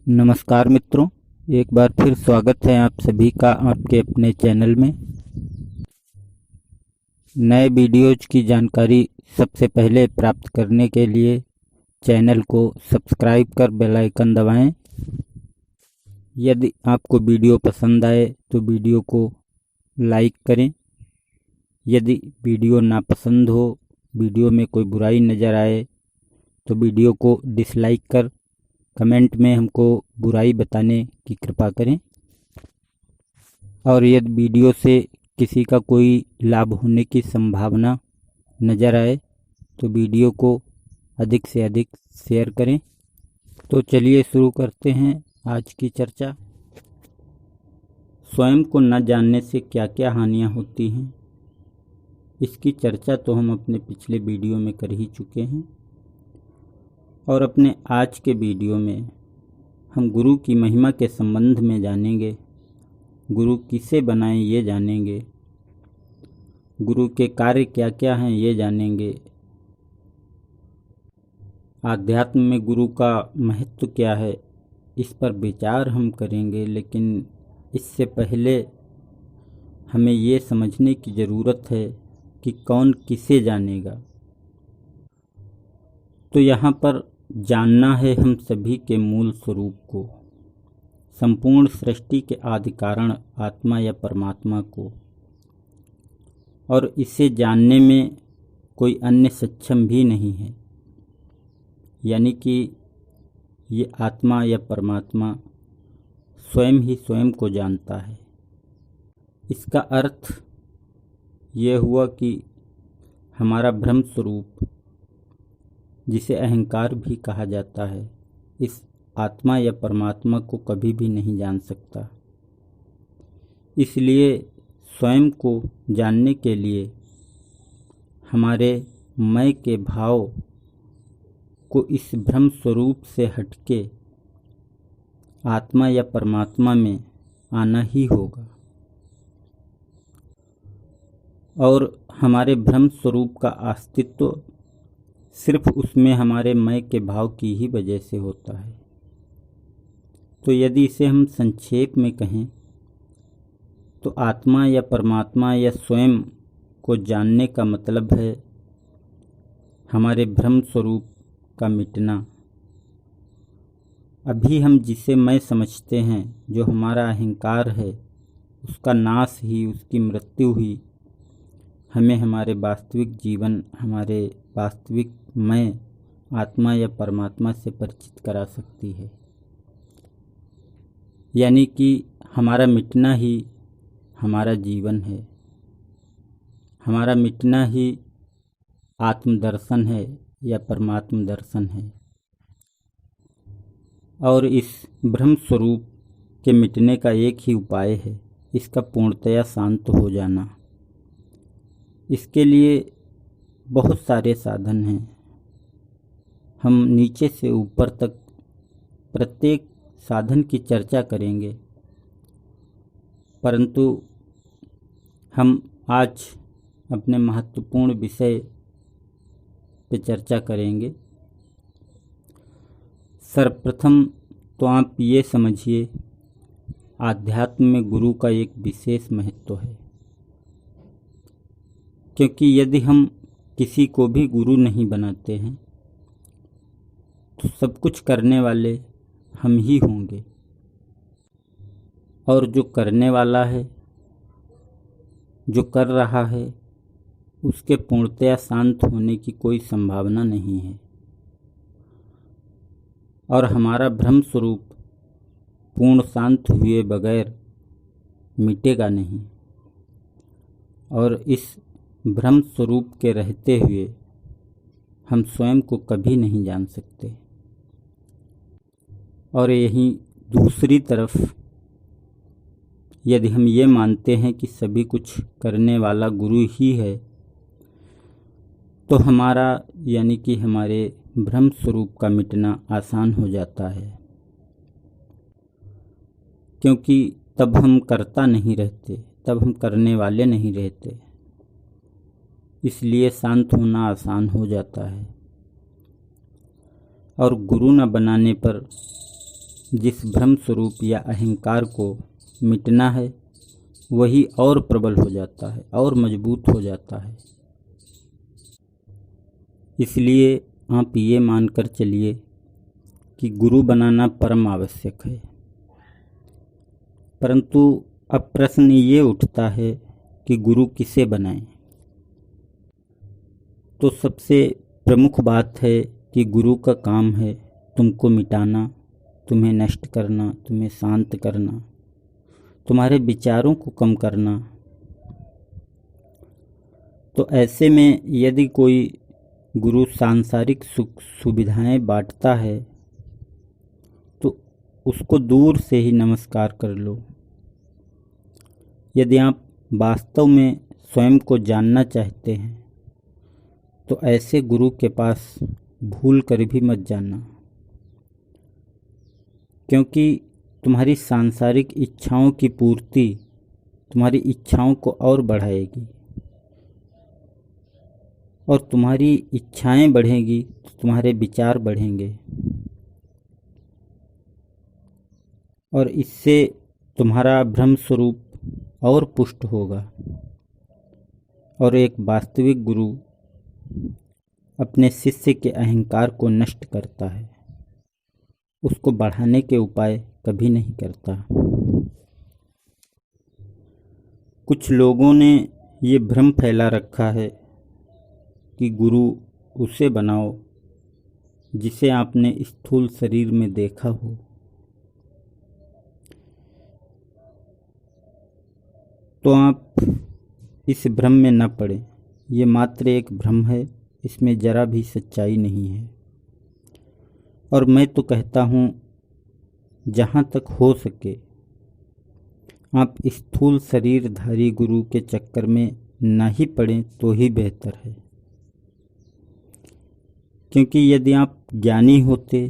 नमस्कार मित्रों, एक बार फिर स्वागत है आप सभी का आपके अपने चैनल में। नए वीडियोज की जानकारी सबसे पहले प्राप्त करने के लिए चैनल को सब्सक्राइब कर बेल आइकन दबाएं। यदि आपको वीडियो पसंद आए तो वीडियो को लाइक करें। यदि वीडियो नापसंद हो, वीडियो में कोई बुराई नज़र आए तो वीडियो को डिसलाइक कर कमेंट में हमको बुराई बताने की कृपा करें। और यदि वीडियो से किसी का कोई लाभ होने की संभावना नज़र आए तो वीडियो को अधिक से अधिक शेयर करें। तो चलिए शुरू करते हैं आज की चर्चा। स्वयं को न जानने से क्या क्या हानियां होती हैं, इसकी चर्चा तो हम अपने पिछले वीडियो में कर ही चुके हैं। और अपने आज के वीडियो में हम गुरु की महिमा के संबंध में जानेंगे। गुरु किसे बनाएं ये जानेंगे। गुरु के कार्य क्या क्या हैं ये जानेंगे। आध्यात्म में गुरु का महत्व क्या है, इस पर विचार हम करेंगे। लेकिन इससे पहले हमें ये समझने की ज़रूरत है कि कौन किसे जानेगा। तो यहाँ पर जानना है हम सभी के मूल स्वरूप को, संपूर्ण सृष्टि के आदि कारण आत्मा या परमात्मा को। और इसे जानने में कोई अन्य सक्षम भी नहीं है, यानी कि ये आत्मा या परमात्मा स्वयं ही स्वयं को जानता है। इसका अर्थ ये हुआ कि हमारा ब्रह्म स्वरूप, जिसे अहंकार भी कहा जाता है, इस आत्मा या परमात्मा को कभी भी नहीं जान सकता। इसलिए स्वयं को जानने के लिए हमारे मैं के भाव को इस ब्रह्म स्वरूप से हटके आत्मा या परमात्मा में आना ही होगा। और हमारे ब्रह्म स्वरूप का अस्तित्व सिर्फ उसमें हमारे मैं के भाव की ही वजह से होता है। तो यदि इसे हम संक्षेप में कहें तो आत्मा या परमात्मा या स्वयं को जानने का मतलब है हमारे ब्रह्म स्वरूप का मिटना। अभी हम जिसे मैं समझते हैं, जो हमारा अहंकार है, उसका नाश ही, उसकी मृत्यु ही हमें हमारे वास्तविक जीवन, हमारे वास्तविक मैं आत्मा या परमात्मा से परिचित करा सकती है। यानी कि हमारा मिटना ही हमारा जीवन है, हमारा मिटना ही आत्मदर्शन है या परमात्म दर्शन है। और इस ब्रह्म स्वरूप के मिटने का एक ही उपाय है, इसका पूर्णतया शांत हो जाना। इसके लिए बहुत सारे साधन हैं। हम नीचे से ऊपर तक प्रत्येक साधन की चर्चा करेंगे, परंतु हम आज अपने महत्वपूर्ण विषय पे चर्चा करेंगे। सर्वप्रथम तो आप ये समझिए, आध्यात्म में गुरु का एक विशेष महत्व है। क्योंकि यदि हम किसी को भी गुरु नहीं बनाते हैं तो सब कुछ करने वाले हम ही होंगे। और जो करने वाला है, जो कर रहा है, उसके पूर्णतया शांत होने की कोई संभावना नहीं है। और हमारा ब्रह्म स्वरूप पूर्ण शांत हुए बगैर मिटेगा नहीं। और इस ब्रह्म स्वरूप के रहते हुए हम स्वयं को कभी नहीं जान सकते। और यहीं दूसरी तरफ यदि हम ये मानते हैं कि सभी कुछ करने वाला गुरु ही है, तो हमारा यानी कि हमारे ब्रह्म स्वरूप का मिटना आसान हो जाता है। क्योंकि तब हम करता नहीं रहते, तब हम करने वाले नहीं रहते। इसलिए शांत होना आसान हो जाता है। और गुरु न बनाने पर जिस भ्रम स्वरूप या अहंकार को मिटना है वही और प्रबल हो जाता है और मजबूत हो जाता है। इसलिए आप ये मानकर चलिए कि गुरु बनाना परम आवश्यक है। परंतु अब प्रश्न ये उठता है कि गुरु किसे बनाएं? तो सबसे प्रमुख बात है कि गुरु का काम है तुमको मिटाना, तुम्हें नष्ट करना, तुम्हें शांत करना, तुम्हारे विचारों को कम करना। तो ऐसे में यदि कोई गुरु सांसारिक सुख सुविधाएं बांटता है तो उसको दूर से ही नमस्कार कर लो। यदि आप वास्तव में स्वयं को जानना चाहते हैं तो ऐसे गुरु के पास भूल कर भी मत जाना, क्योंकि तुम्हारी सांसारिक इच्छाओं की पूर्ति तुम्हारी इच्छाओं को और बढ़ाएगी, और तुम्हारी इच्छाएं बढ़ेंगी तो तुम्हारे विचार बढ़ेंगे, और इससे तुम्हारा भ्रम स्वरूप और पुष्ट होगा। और एक वास्तविक गुरु अपने शिष्य के अहंकार को नष्ट करता है, उसको बढ़ाने के उपाय कभी नहीं करता। कुछ लोगों ने ये भ्रम फैला रखा है कि गुरु उसे बनाओ जिसे आपने स्थूल शरीर में देखा हो। तो आप इस भ्रम में न पड़े। ये मात्र एक भ्रम है, इसमें जरा भी सच्चाई नहीं है। और मैं तो कहता हूँ जहाँ तक हो सके आप स्थूल शरीरधारी गुरु के चक्कर में न ही पड़ें तो ही बेहतर है। क्योंकि यदि आप ज्ञानी होते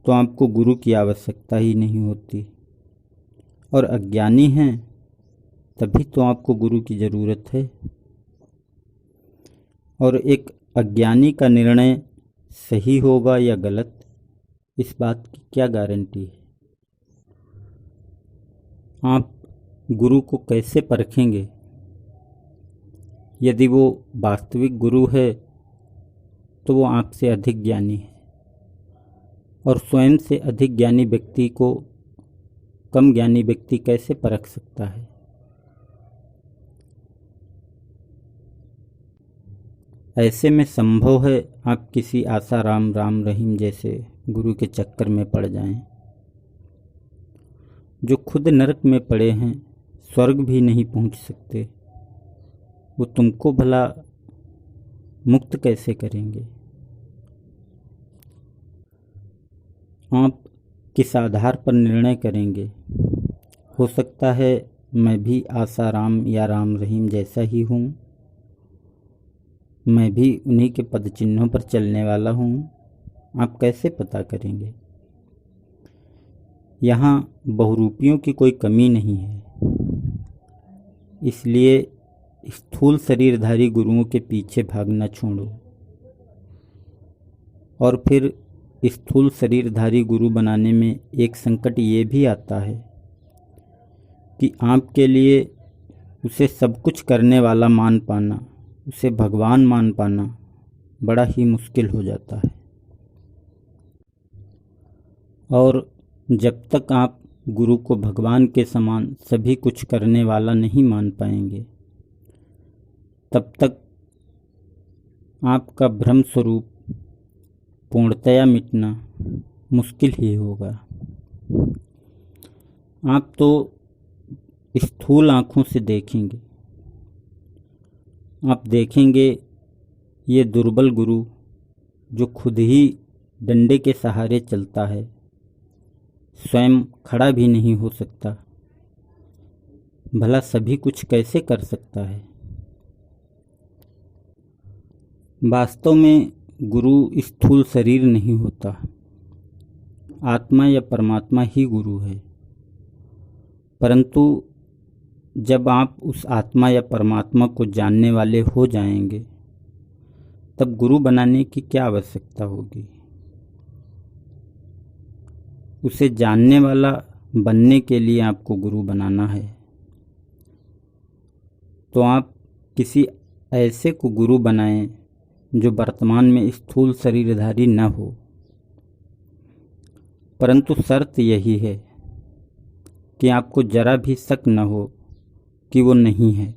तो आपको गुरु की आवश्यकता ही नहीं होती, और अज्ञानी हैं तभी तो आपको गुरु की ज़रूरत है। और एक अज्ञानी का निर्णय सही होगा या गलत, इस बात की क्या गारंटी है? आप गुरु को कैसे परखेंगे? यदि वो वास्तविक गुरु है तो वो आपसे अधिक ज्ञानी है, और स्वयं से अधिक ज्ञानी व्यक्ति को कम ज्ञानी व्यक्ति कैसे परख सकता है? ऐसे में संभव है आप किसी आसाराम, राम रहीम जैसे गुरु के चक्कर में पड़ जाएं, जो खुद नरक में पड़े हैं, स्वर्ग भी नहीं पहुंच सकते। वो तुमको भला मुक्त कैसे करेंगे? आप किस आधार पर निर्णय करेंगे? हो सकता है मैं भी आसाराम या राम रहीम जैसा ही हूँ, मैं भी उन्हीं के पद चिन्हों पर चलने वाला हूँ। आप कैसे पता करेंगे? यहाँ बहुरूपियों की कोई कमी नहीं है। इसलिए स्थूल शरीरधारी गुरुओं के पीछे भागना छोड़ो, और फिर स्थूल शरीरधारी गुरु बनाने में एक संकट ये भी आता है कि आपके लिए उसे सब कुछ करने वाला मान पाना, उसे भगवान मान पाना बड़ा ही मुश्किल हो जाता है। और जब तक आप गुरु को भगवान के समान सभी कुछ करने वाला नहीं मान पाएंगे, तब तक आपका भ्रम स्वरूप पूर्णतया मिटना मुश्किल ही होगा। आप तो स्थूल आँखों से देखेंगे, आप देखेंगे ये दुर्बल गुरु जो खुद ही डंडे के सहारे चलता है, स्वयं खड़ा भी नहीं हो सकता, भला सभी कुछ कैसे कर सकता है? वास्तव में गुरु स्थूल शरीर नहीं होता, आत्मा या परमात्मा ही गुरु है। परंतु जब आप उस आत्मा या परमात्मा को जानने वाले हो जाएंगे, तब गुरु बनाने की क्या आवश्यकता होगी? उसे जानने वाला बनने के लिए आपको गुरु बनाना है, तो आप किसी ऐसे को गुरु बनाएं जो वर्तमान में स्थूल शरीरधारी न हो। परंतु शर्त यही है कि आपको जरा भी शक न हो कि वो नहीं है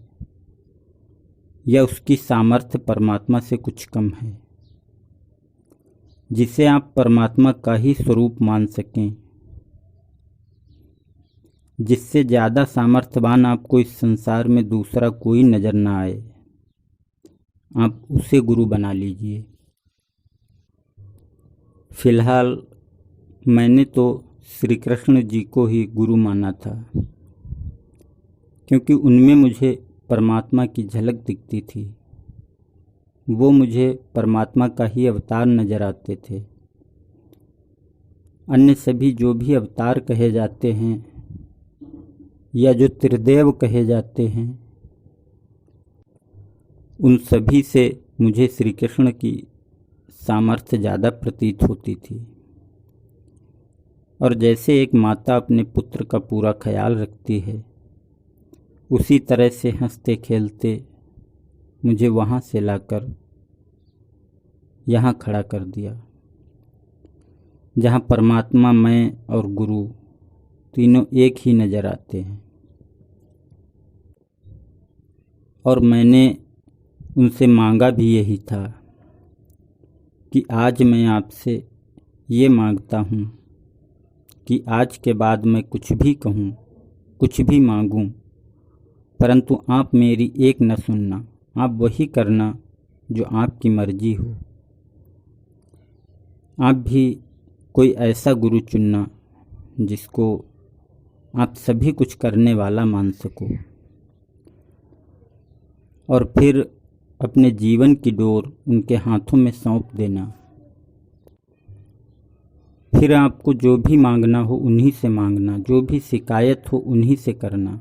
या उसकी सामर्थ्य परमात्मा से कुछ कम है, जिसे आप परमात्मा का ही स्वरूप मान सकें। जिससे ज़्यादा सामर्थ्यवान आपको इस संसार में दूसरा कोई नज़र ना आए, आप उसे गुरु बना लीजिए। फिलहाल मैंने तो श्री कृष्ण जी को ही गुरु माना था, क्योंकि उनमें मुझे परमात्मा की झलक दिखती थी। वो मुझे परमात्मा का ही अवतार नज़र आते थे। अन्य सभी जो भी अवतार कहे जाते हैं या जो त्रिदेव कहे जाते हैं, उन सभी से मुझे श्री कृष्ण की सामर्थ्य ज़्यादा प्रतीत होती थी। और जैसे एक माता अपने पुत्र का पूरा ख्याल रखती है, उसी तरह से हंसते खेलते मुझे वहाँ से लाकर यहाँ खड़ा कर दिया, जहाँ परमात्मा, मैं और गुरु तीनों एक ही नज़र आते हैं। और मैंने उनसे मांगा भी यही था कि आज मैं आपसे ये मांगता हूँ कि आज के बाद मैं कुछ भी कहूँ, कुछ भी मांगूँ, परंतु आप मेरी एक न सुनना, आप वही करना जो आपकी मर्जी हो। आप भी कोई ऐसा गुरु चुनना जिसको आप सभी कुछ करने वाला मान सको, और फिर अपने जीवन की डोर उनके हाथों में सौंप देना। फिर आपको जो भी मांगना हो उन्हीं से मांगना, जो भी शिकायत हो उन्हीं से करना,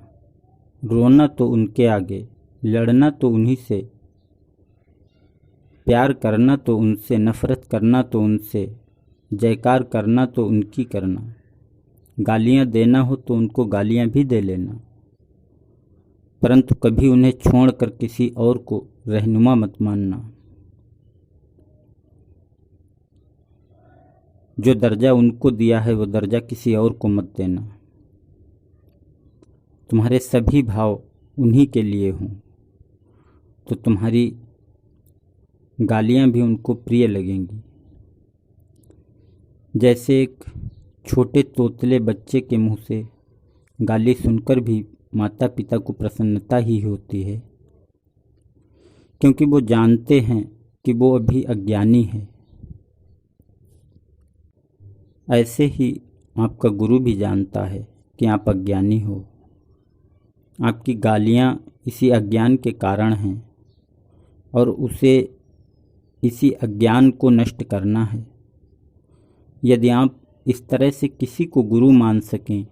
रोना तो उनके आगे, लड़ना तो उन्हीं से, प्यार करना तो उनसे, नफरत करना तो उनसे, जयकार करना तो उनकी करना, गालियाँ देना हो तो उनको गालियाँ भी दे लेना, परंतु कभी उन्हें छोड़कर किसी और को रहनुमा मत मानना। जो दर्जा उनको दिया है वो दर्जा किसी और को मत देना। तुम्हारे सभी भाव उन्हीं के लिए हों तो तुम्हारी गालियाँ भी उनको प्रिय लगेंगी। जैसे एक छोटे तोतले बच्चे के मुंह से गाली सुनकर भी माता पिता को प्रसन्नता ही होती है, क्योंकि वो जानते हैं कि वो अभी अज्ञानी है। ऐसे ही आपका गुरु भी जानता है कि आप अज्ञानी हो। आपकी गालियाँ इसी अज्ञान के कारण हैं और उसे, इसी अज्ञान को नष्ट करना है। यदि आप इस तरह से किसी को गुरु मान सकें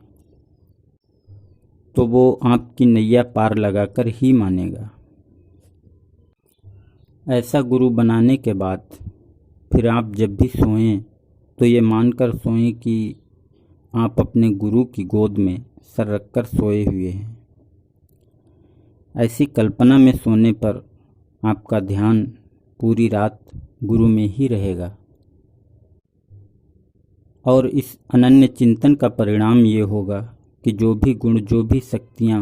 तो वो आपकी नैया पार लगाकर ही मानेगा। ऐसा गुरु बनाने के बाद फिर आप जब भी सोएं तो ये मानकर सोएं कि आप अपने गुरु की गोद में सर रखकर सोए हुए हैं। ऐसी कल्पना में सोने पर आपका ध्यान पूरी रात गुरु में ही रहेगा। और इस अनन्य चिंतन का परिणाम ये होगा कि जो भी गुण, जो भी शक्तियाँ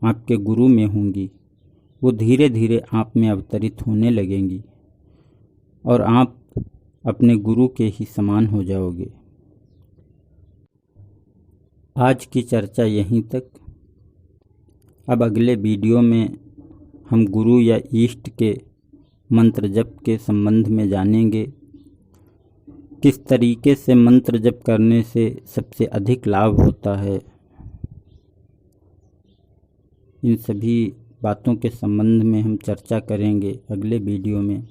आपके गुरु में होंगी वो धीरे धीरे आप में अवतरित होने लगेंगी और आप अपने गुरु के ही समान हो जाओगे। आज की चर्चा यहीं तक। अब अगले वीडियो में हम गुरु या ईष्ट के मंत्र जप के संबंध में जानेंगे। किस तरीके से मंत्र जप करने से सबसे अधिक लाभ होता है, इन सभी बातों के संबंध में हम चर्चा करेंगे अगले वीडियो में।